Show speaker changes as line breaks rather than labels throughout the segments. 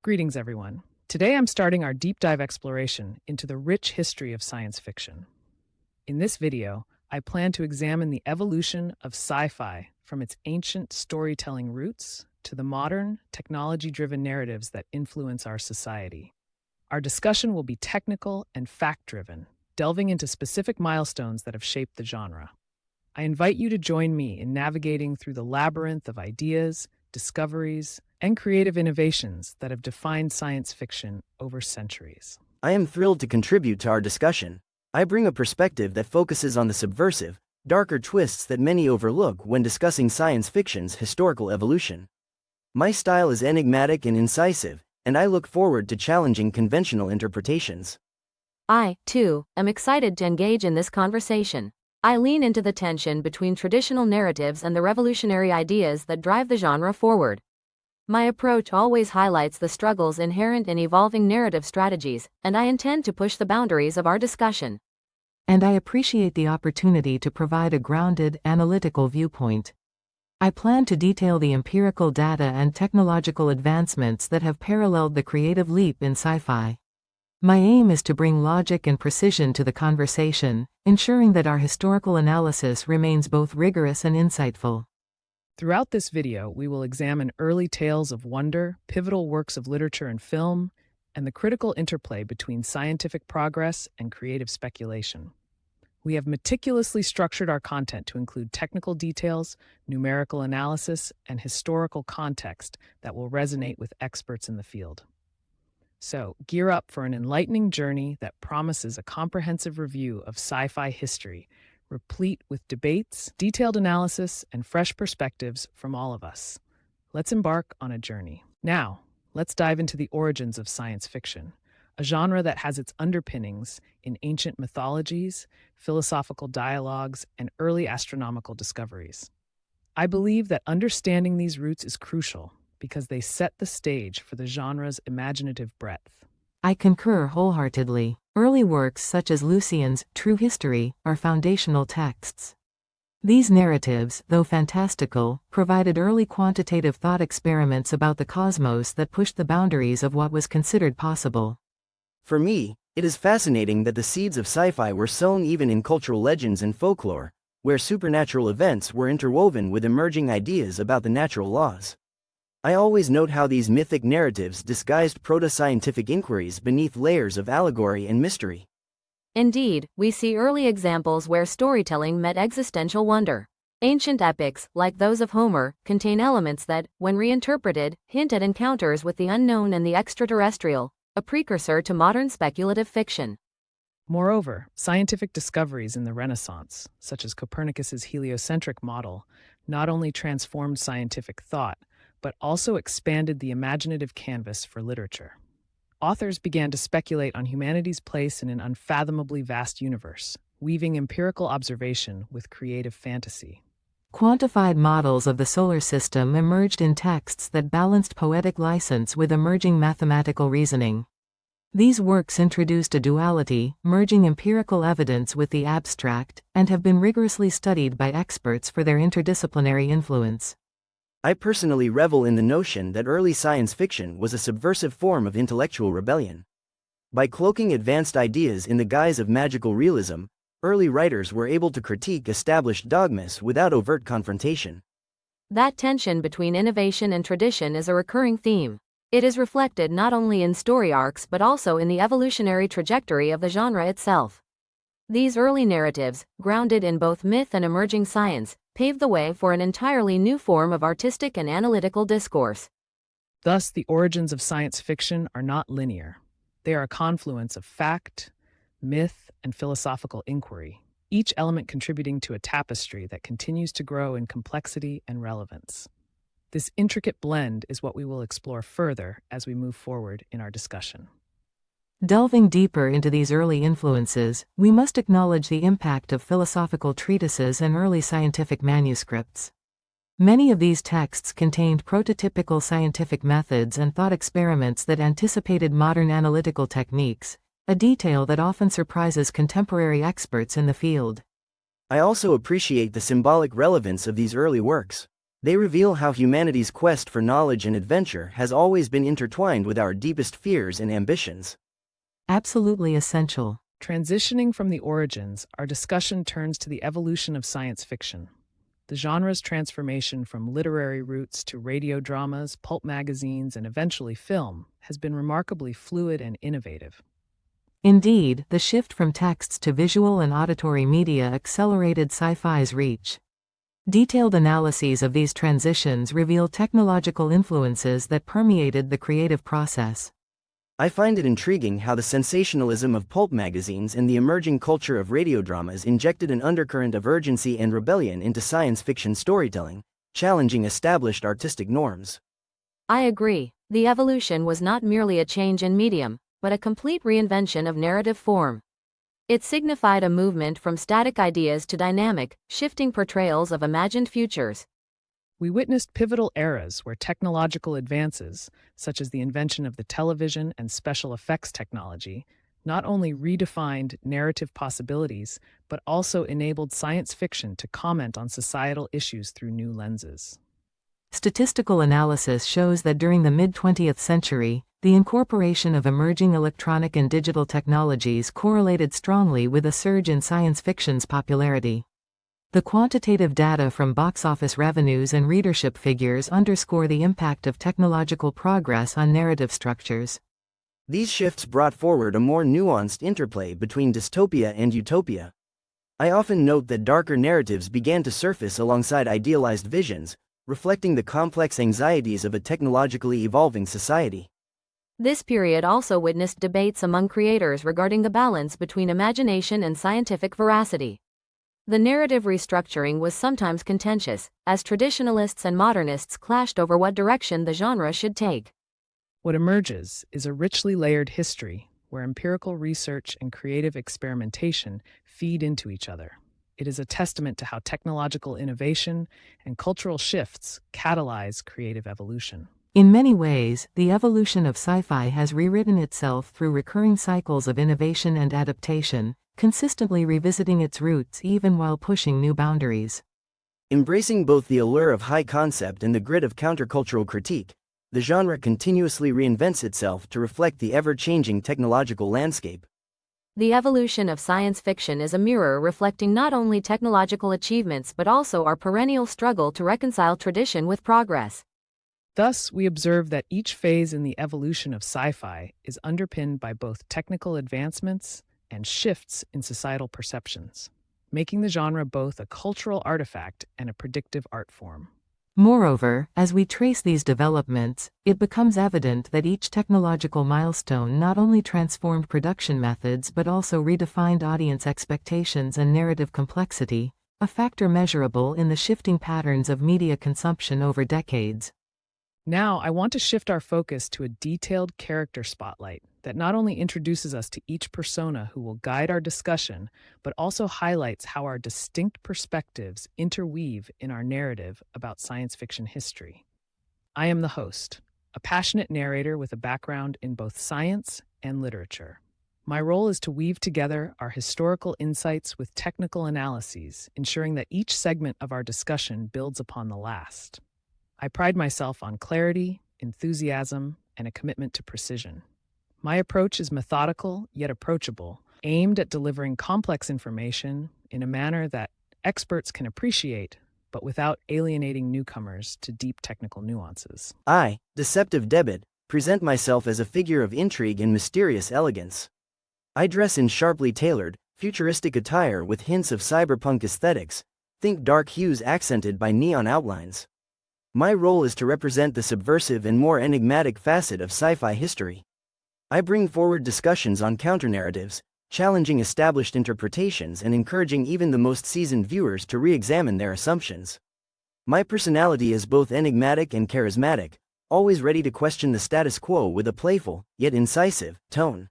Greetings, everyone. Today I'm starting our deep dive exploration into the rich history of science fiction. In this video, I plan to examine the evolution of sci-fi from its ancient storytelling roots to the modern, technology-driven narratives that influence our society. Our discussion will be technical and fact-driven, delving into specific milestones that have shaped the genre. I invite you to join me in navigating through the labyrinth of ideas, discoveries, and creative innovations that have defined science fiction over centuries.
I am thrilled to contribute to our discussion. I bring a perspective that focuses on the subversive, darker twists that many overlook when discussing science fiction's historical evolution. My style is enigmatic and incisive, and I look forward to challenging conventional interpretations.
I, too, am excited to engage in this conversation. I lean into the tension between traditional narratives and the revolutionary ideas that drive the genre forward. My approach always highlights the struggles inherent in evolving narrative strategies, and I intend to push the boundaries of our discussion.
And I appreciate the opportunity to provide a grounded, analytical viewpoint. I plan to detail the empirical data and technological advancements that have paralleled the creative leap in sci-fi. My aim is to bring logic and precision to the conversation, ensuring that our historical analysis remains both rigorous and insightful.
Throughout this video, we will examine early tales of wonder, pivotal works of literature and film, and the critical interplay between scientific progress and creative speculation. We have meticulously structured our content to include technical details, numerical analysis, and historical context that will resonate with experts in the field. So, gear up for an enlightening journey that promises a comprehensive review of sci-fi history, replete with debates, detailed analysis, and fresh perspectives from all of us. Let's embark on a journey. Now, let's dive into the origins of science fiction, a genre that has its underpinnings in ancient mythologies, philosophical dialogues, and early astronomical discoveries. I believe that understanding these roots is crucial because they set the stage for the genre's imaginative breadth.
I concur wholeheartedly. Early works such as Lucian's True History are foundational texts. These narratives, though fantastical, provided early quantitative thought experiments about the cosmos that pushed the boundaries of what was considered possible.
For me, it is fascinating that the seeds of sci-fi were sown even in cultural legends and folklore, where supernatural events were interwoven with emerging ideas about the natural laws. I always note how these mythic narratives disguised proto-scientific inquiries beneath layers of allegory and mystery.
Indeed, we see early examples where storytelling met existential wonder. Ancient epics, like those of Homer, contain elements that, when reinterpreted, hint at encounters with the unknown and the extraterrestrial, a precursor to modern speculative fiction.
Moreover, scientific discoveries in the Renaissance, such as Copernicus's heliocentric model, not only transformed scientific thought, but also expanded the imaginative canvas for literature. Authors began to speculate on humanity's place in an unfathomably vast universe, weaving empirical observation with creative fantasy.
Quantified models of the solar system emerged in texts that balanced poetic license with emerging mathematical reasoning. These works introduced a duality, merging empirical evidence with the abstract, and have been rigorously studied by experts for their interdisciplinary influence.
I personally revel in the notion that early science fiction was a subversive form of intellectual rebellion. By cloaking advanced ideas in the guise of magical realism, early writers were able to critique established dogmas without overt confrontation.
That tension between innovation and tradition is a recurring theme. It is reflected not only in story arcs but also in the evolutionary trajectory of the genre itself. These early narratives, grounded in both myth and emerging science, paved the way for an entirely new form of artistic and analytical discourse.
Thus, the origins of science fiction are not linear. They are a confluence of fact, myth, and philosophical inquiry, each element contributing to a tapestry that continues to grow in complexity and relevance. This intricate blend is what we will explore further as we move forward in our discussion.
Delving deeper into these early influences, we must acknowledge the impact of philosophical treatises and early scientific manuscripts. Many of these texts contained prototypical scientific methods and thought experiments that anticipated modern analytical techniques, a detail that often surprises contemporary experts in the field.
I also appreciate the symbolic relevance of these early works. They reveal how humanity's quest for knowledge and adventure has always been intertwined with our deepest fears and ambitions.
Absolutely essential.
Transitioning from the origins, our discussion turns to the evolution of science fiction. The genre's transformation from literary roots to radio dramas, pulp magazines, and eventually film has been remarkably fluid and innovative.
Indeed, the shift from texts to visual and auditory media accelerated sci-fi's reach. Detailed analyses of these transitions reveal technological influences that permeated the creative process.
I find it intriguing how the sensationalism of pulp magazines and the emerging culture of radio dramas injected an undercurrent of urgency and rebellion into science fiction storytelling, challenging established artistic norms.
I agree. The evolution was not merely a change in medium, but a complete reinvention of narrative form. It signified a movement from static ideas to dynamic, shifting portrayals of imagined futures.
We witnessed pivotal eras where technological advances, such as the invention of the television and special effects technology, not only redefined narrative possibilities, but also enabled science fiction to comment on societal issues through new lenses.
Statistical analysis shows that during the mid-20th century, the incorporation of emerging electronic and digital technologies correlated strongly with a surge in science fiction's popularity. The quantitative data from box office revenues and readership figures underscore the impact of technological progress on narrative structures.
These shifts brought forward a more nuanced interplay between dystopia and utopia. I often note that darker narratives began to surface alongside idealized visions, reflecting the complex anxieties of a technologically evolving society.
This period also witnessed debates among creators regarding the balance between imagination and scientific veracity. The narrative restructuring was sometimes contentious, as traditionalists and modernists clashed over what direction the genre should take.
What emerges is a richly layered history where empirical research and creative experimentation feed into each other. It is a testament to how technological innovation and cultural shifts catalyze creative evolution.
In many ways, the evolution of sci-fi has rewritten itself through recurring cycles of innovation and adaptation, consistently revisiting its roots even while pushing new boundaries.
Embracing both the allure of high concept and the grit of countercultural critique, the genre continuously reinvents itself to reflect the ever-changing technological landscape.
The evolution of science fiction is a mirror reflecting not only technological achievements but also our perennial struggle to reconcile tradition with progress.
Thus, we observe that each phase in the evolution of sci-fi is underpinned by both technical advancements and shifts in societal perceptions, making the genre both a cultural artifact and a predictive art form.
Moreover, as we trace these developments, it becomes evident that each technological milestone not only transformed production methods but also redefined audience expectations and narrative complexity, a factor measurable in the shifting patterns of media consumption over decades.
Now, I want to shift our focus to a detailed character spotlight that not only introduces us to each persona who will guide our discussion, but also highlights how our distinct perspectives interweave in our narrative about science fiction history. I am the host, a passionate narrator with a background in both science and literature. My role is to weave together our historical insights with technical analyses, ensuring that each segment of our discussion builds upon the last. I pride myself on clarity, enthusiasm, and a commitment to precision. My approach is methodical yet approachable, aimed at delivering complex information in a manner that experts can appreciate, but without alienating newcomers to deep technical nuances.
I, Deceptive Debit, present myself as a figure of intrigue and mysterious elegance. I dress in sharply tailored, futuristic attire with hints of cyberpunk aesthetics, think dark hues accented by neon outlines. My role is to represent the subversive and more enigmatic facet of sci-fi history. I bring forward discussions on counternarratives, challenging established interpretations and encouraging even the most seasoned viewers to re-examine their assumptions. My personality is both enigmatic and charismatic, always ready to question the status quo with a playful, yet incisive, tone.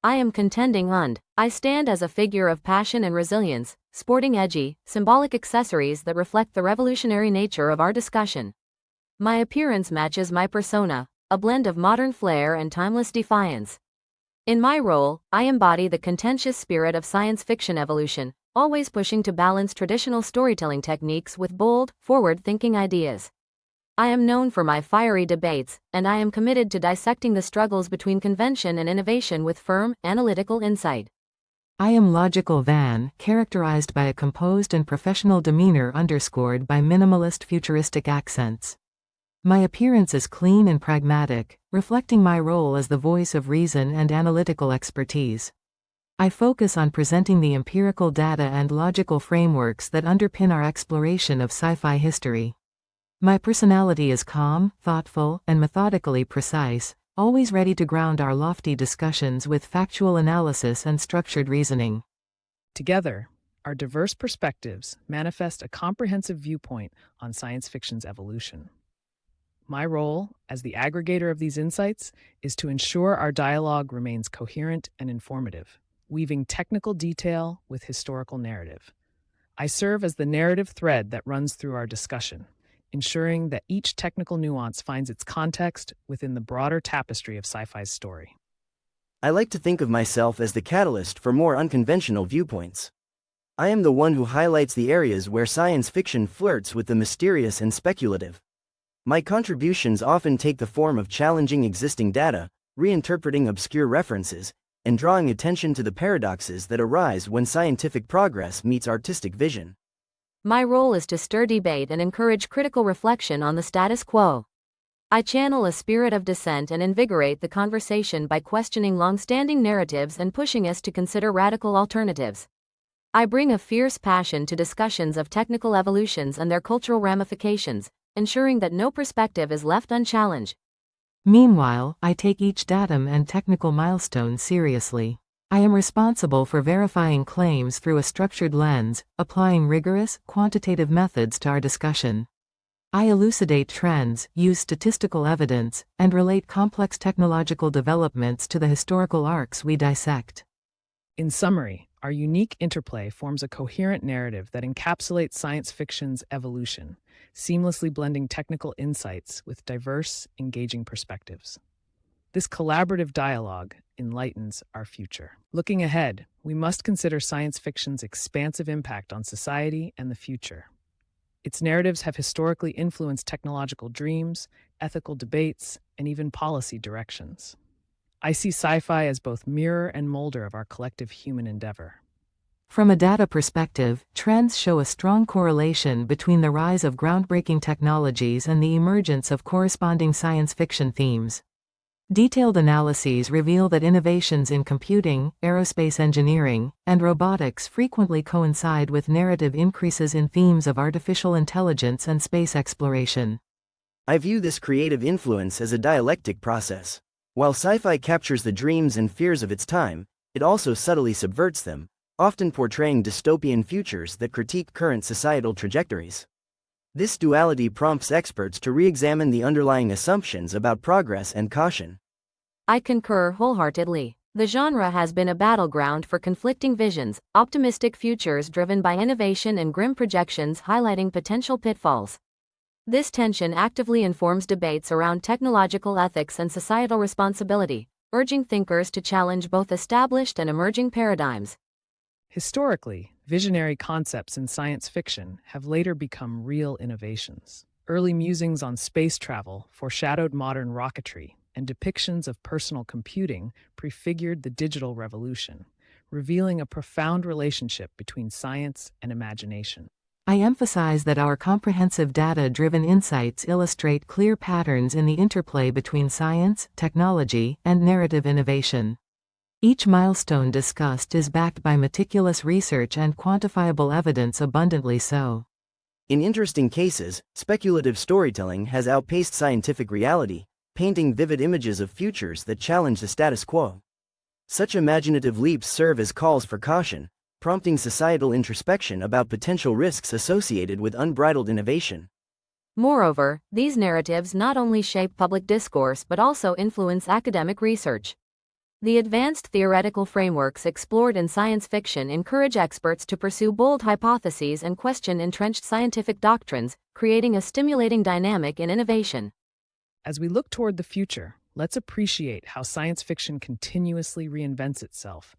I am contending und. I stand as a figure of passion and resilience, sporting edgy, symbolic accessories that reflect the revolutionary nature of our discussion. My appearance matches my persona, a blend of modern flair and timeless defiance. In my role, I embody the contentious spirit of science fiction evolution, always pushing to balance traditional storytelling techniques with bold, forward-thinking ideas. I am known for my fiery debates, and I am committed to dissecting the struggles between convention and innovation with firm, analytical insight.
I am Logical Van, characterized by a composed and professional demeanor underscored by minimalist futuristic accents. My appearance is clean and pragmatic, reflecting my role as the voice of reason and analytical expertise. I focus on presenting the empirical data and logical frameworks that underpin our exploration of sci-fi history. My personality is calm, thoughtful, and methodically precise, always ready to ground our lofty discussions with factual analysis and structured reasoning.
Together, our diverse perspectives manifest a comprehensive viewpoint on science fiction's evolution. My role, as the aggregator of these insights, is to ensure our dialogue remains coherent and informative, weaving technical detail with historical narrative. I serve as the narrative thread that runs through our discussion, ensuring that each technical nuance finds its context within the broader tapestry of sci-fi's story.
I like to think of myself as the catalyst for more unconventional viewpoints. I am the one who highlights the areas where science fiction flirts with the mysterious and speculative. My contributions often take the form of challenging existing data, reinterpreting obscure references, and drawing attention to the paradoxes that arise when scientific progress meets artistic vision.
My role is to stir debate and encourage critical reflection on the status quo. I channel a spirit of dissent and invigorate the conversation by questioning long-standing narratives and pushing us to consider radical alternatives. I bring a fierce passion to discussions of technical evolutions and their cultural ramifications, ensuring that no perspective is left unchallenged.
Meanwhile, I take each datum and technical milestone seriously. I am responsible for verifying claims through a structured lens, applying rigorous, quantitative methods to our discussion. I elucidate trends, use statistical evidence, and relate complex technological developments to the historical arcs we dissect.
In summary, our unique interplay forms a coherent narrative that encapsulates science fiction's evolution, seamlessly blending technical insights with diverse, engaging perspectives. This collaborative dialogue enlightens our future. Looking ahead, we must consider science fiction's expansive impact on society and the future. Its narratives have historically influenced technological dreams, ethical debates, and even policy directions. I see sci-fi as both mirror and molder of our collective human endeavor.
From a data perspective, trends show a strong correlation between the rise of groundbreaking technologies and the emergence of corresponding science fiction themes. Detailed analyses reveal that innovations in computing, aerospace engineering, and robotics frequently coincide with narrative increases in themes of artificial intelligence and space exploration.
I view this creative influence as a dialectic process. While sci-fi captures the dreams and fears of its time, it also subtly subverts them, often portraying dystopian futures that critique current societal trajectories. This duality prompts experts to re-examine the underlying assumptions about progress and caution.
I concur wholeheartedly. The genre has been a battleground for conflicting visions, optimistic futures driven by innovation and grim projections highlighting potential pitfalls. This tension actively informs debates around technological ethics and societal responsibility, urging thinkers to challenge both established and emerging paradigms.
Historically, visionary concepts in science fiction have later become real innovations. Early musings on space travel foreshadowed modern rocketry, and depictions of personal computing prefigured the digital revolution, revealing a profound relationship between science and imagination.
I emphasize that our comprehensive data-driven insights illustrate clear patterns in the interplay between science, technology, and narrative innovation. Each milestone discussed is backed by meticulous research and quantifiable evidence, abundantly so.
In interesting cases, speculative storytelling has outpaced scientific reality, painting vivid images of futures that challenge the status quo. Such imaginative leaps serve as calls for caution, prompting societal introspection about potential risks associated with unbridled innovation.
Moreover, these narratives not only shape public discourse but also influence academic research. The advanced theoretical frameworks explored in science fiction encourage experts to pursue bold hypotheses and question entrenched scientific doctrines, creating a stimulating dynamic in innovation.
As we look toward the future, let's appreciate how science fiction continuously reinvents itself,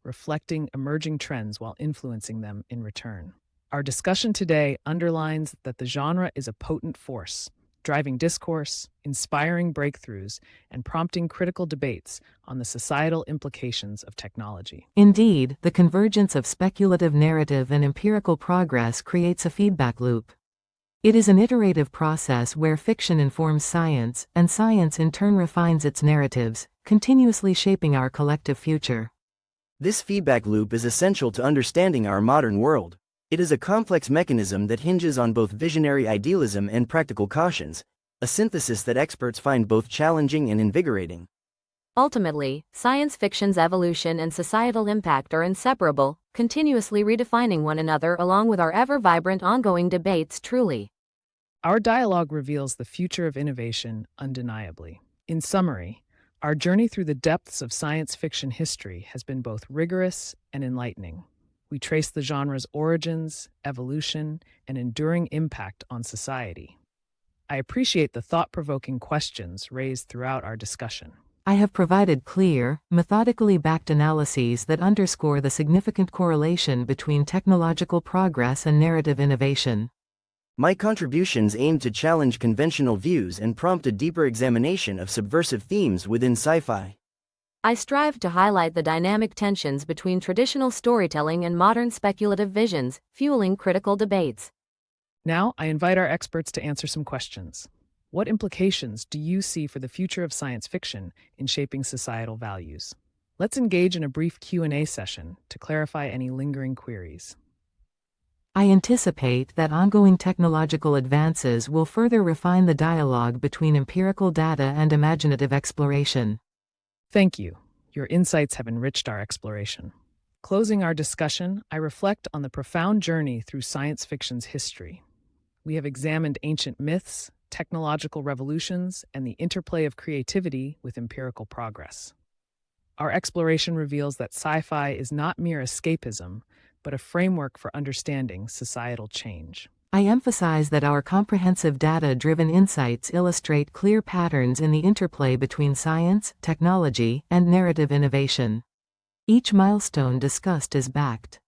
reflecting emerging trends while influencing them in return. Our discussion today underlines that the genre is a potent force, driving discourse, inspiring breakthroughs, and prompting critical debates on the societal implications of technology.
Indeed, the convergence of speculative narrative and empirical progress creates a feedback loop. It is an iterative process where fiction informs science, and science in turn refines its narratives, continuously shaping our collective future.
This feedback loop is essential to understanding our modern world. It is a complex mechanism that hinges on both visionary idealism and practical cautions, a synthesis that experts find both challenging and invigorating.
Ultimately, science fiction's evolution and societal impact are inseparable, continuously redefining one another along with our ever-vibrant ongoing debates. Truly,
Our dialogue reveals the future of innovation undeniably. In summary, our journey through the depths of science fiction history has been both rigorous and enlightening. We trace the genre's origins, evolution, and enduring impact on society. I appreciate the thought-provoking questions raised throughout our discussion.
I have provided clear, methodically backed analyses that underscore the significant correlation between technological progress and narrative innovation.
My contributions aim to challenge conventional views and prompt a deeper examination of subversive themes within sci-fi.
I strive to highlight the dynamic tensions between traditional storytelling and modern speculative visions, fueling critical debates.
Now, I invite our experts to answer some questions. What implications do you see for the future of science fiction in shaping societal values? Let's engage in a brief Q&A session to clarify any lingering queries.
I anticipate that ongoing technological advances will further refine the dialogue between empirical data and imaginative exploration.
Thank you. Your insights have enriched our exploration. Closing our discussion, I reflect on the profound journey through science fiction's history. We have examined ancient myths, technological revolutions, and the interplay of creativity with empirical progress. Our exploration reveals that sci-fi is not mere escapism, but a framework for understanding societal change.
I emphasize that our comprehensive data-driven insights illustrate clear patterns in the interplay between science, technology, and narrative innovation. Each milestone discussed is backed